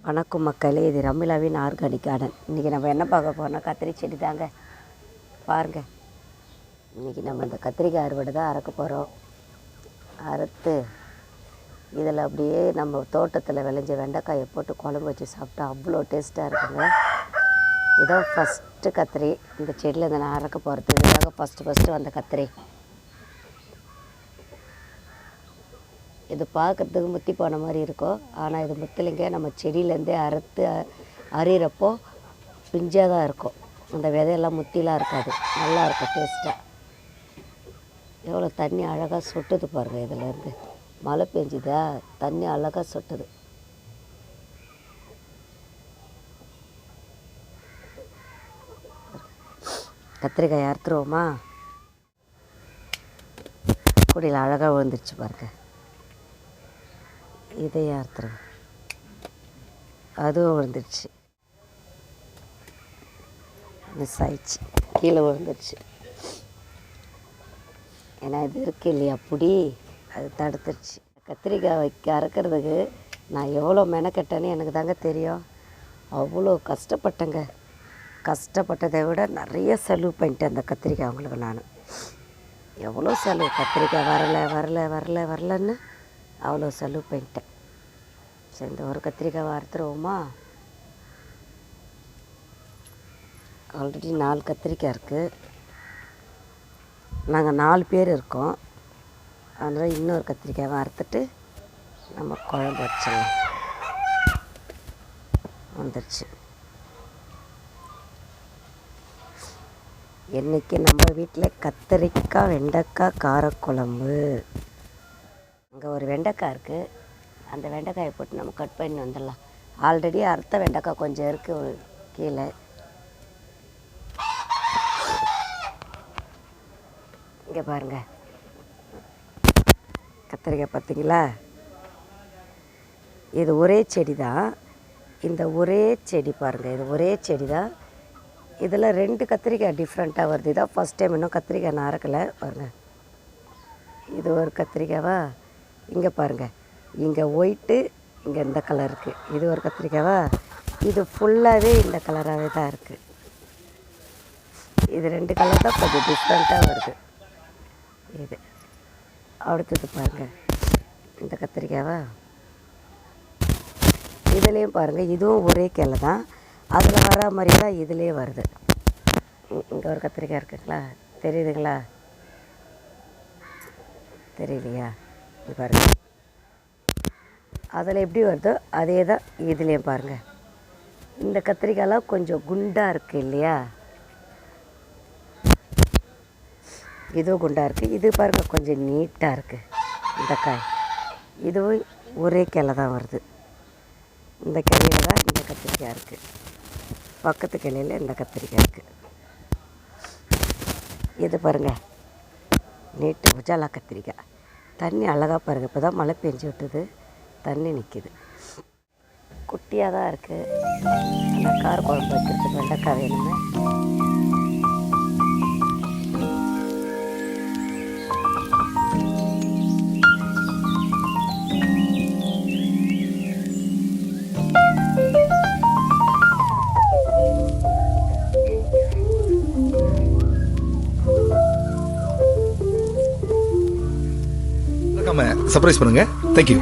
வணக்கம் மக்களே, இது ரம்மிளாவின் ஆர்கானிக் கார்டன். இன்றைக்கி நம்ம என்ன பார்க்க போகிறோம்னா கத்திரி செடி தாங்க. பாருங்கள், இன்றைக்கி நம்ம இந்த கத்திரிக்காய் அறுவடை தான் அறுக்க போகிறோம். அறுத்து இதில் அப்படியே நம்ம தோட்டத்தில் விளைஞ்ச வெண்டைக்காயை போட்டு குழம்பு வச்சு சாப்பிட்டா அவ்வளோ டேஸ்ட்டாக இருக்குங்க. இதான் ஃபஸ்ட்டு கத்திரி. இந்த செடியில் இதை நான் அறுக்க போகிறது. இதுக்காக ஃபஸ்ட்டு வந்த கத்திரி. இது பார்க்குறதுக்கு முத்தி போன மாதிரி இருக்கும், ஆனால் இது முத்தலைங்க. நம்ம செடியிலேருந்தே அறுத்து அறிகிறப்போ பிஞ்சாக தான் இருக்கும். அந்த விதையெல்லாம் முத்திலாம் இருக்காது, நல்லா இருக்கும் டேஸ்ட்டாக. எவ்வளோ தண்ணி அழகாக சொட்டுது பாருங்கள். இதிலேருந்து மழை பெஞ்சுதா, தண்ணி அழகாக சொட்டுது. கத்திரிக்காய் அறுத்துருவோமா? கொடியில் அழகாக விழுந்துருச்சு பாருங்கள். இதையும் அறுத்துருவேன். அதுவும் விழுந்துருச்சு, மிஸ் ஆயிடுச்சு, கீழே விழுந்துருச்சு. ஏன்னா இது இருக்கு இல்லையா புடி, அது தடுத்துருச்சு. கத்திரிக்காய் அறுக்கிறதுக்கு நான் எவ்வளோ மெனக்கெட்டேன்னு எனக்கு தாங்க தெரியும். அவ்வளோ கஷ்டப்பட்டேங்க. கஷ்டப்பட்டதை விட நிறைய செலவு பண்ணிட்டேன் அந்த கத்திரிக்காய். அவங்களுக்கு நான் எவ்வளோ செலவு, கத்திரிக்காய் வரலைன்னு அவ்வளோ செலவு பண்ணிட்டேன். சரி, இந்த ஒரு கத்திரிக்காய் அறுத்துருவோமா? ஆல்ரெடி 4 கத்திரிக்காய் இருக்குது. நாங்கள் 4 பேர் இருக்கோம். அதனால் இன்னொரு கத்திரிக்காயை அறுத்துட்டு நம்ம குழம்பு வச்சிடலாம். வந்துடுச்சு. இன்றைக்கி நம்ம வீட்டில் கத்திரிக்காய் வெண்டைக்காய் காரக்குழம்பு. அங்கே ஒரு வெண்டைக்காய் இருக்குது, அந்த வெண்டைக்காயை போட்டு நம்ம கட் பண்ணி வந்துடலாம். ஆல்ரெடி அறுத்த வெண்டைக்காய் கொஞ்சம் இருக்குது கீழே. இங்கே பாருங்கள், கத்திரிக்காய் பார்த்தீங்களா? இது ஒரே செடி தான். இந்த ஒரே செடி பாருங்கள், இது ஒரே செடி தான். இதில் 2 கத்திரிக்காய் டிஃப்ரெண்ட்டாக வருது. இதான் ஃபஸ்ட் டைம். இன்னும் கத்திரிக்காய் நான் அறுக்கலை பாருங்கள். இது ஒரு கத்திரிக்காவா? இங்கே பாருங்கள், இங்கே ஒயிட்டு, இங்கே இந்த கலர் இருக்குது. இது ஒரு கத்திரிக்காவா? இது ஃபுல்லாகவே இந்த கலராகவே தான் இருக்குது. இது 2 கலர் தான் கொஞ்சம் டிஃப்ரெண்ட்டாக வருது. இது அடுத்தது பாருங்கள், இந்த கத்திரிக்காவா? இதுலேயும் பாருங்கள், இதுவும் ஒரே கிளை தான். அதில் வர மாதிரி தான் இதுலேயே வருது. இங்கே ஒரு கத்திரிக்காய் இருக்குங்களா, தெரியுதுங்களா? தெரியலையா? இது பாருங்கள், அதில் எப்படி வருதோ அதே தான் இதுலேயும் பாருங்கள். இந்த கத்திரிக்காயெலாம் கொஞ்சம் குண்டாக இருக்குது இல்லையா? இதுவும் குண்டாக இருக்குது. இது பாருங்கள் கொஞ்சம் நீட்டாக இருக்குது இந்த காய். இதுவும் ஒரே கிளை தான் வருது. இந்த கிளையில் தான் இந்த கத்திரிக்காய் இருக்குது. பக்கத்து கிளையில் இந்த கத்திரிக்காய் இருக்குது. இது பாருங்கள், நீட்டு உஜாலா கத்திரிக்காய். தண்ணி அழகாக பாருங்கள். இப்போ தான் மழை பெஞ்சு விட்டுது, தண்ணி நிற்கிது. குட்டியாக தான் இருக்குது. அந்த கார குழம்பு வைக்கிறதுக்கு வெண்டைக்காய் வேணுமே. சர்ப்ரைஸ் பண்ணுங்க. தேங்க்யூ.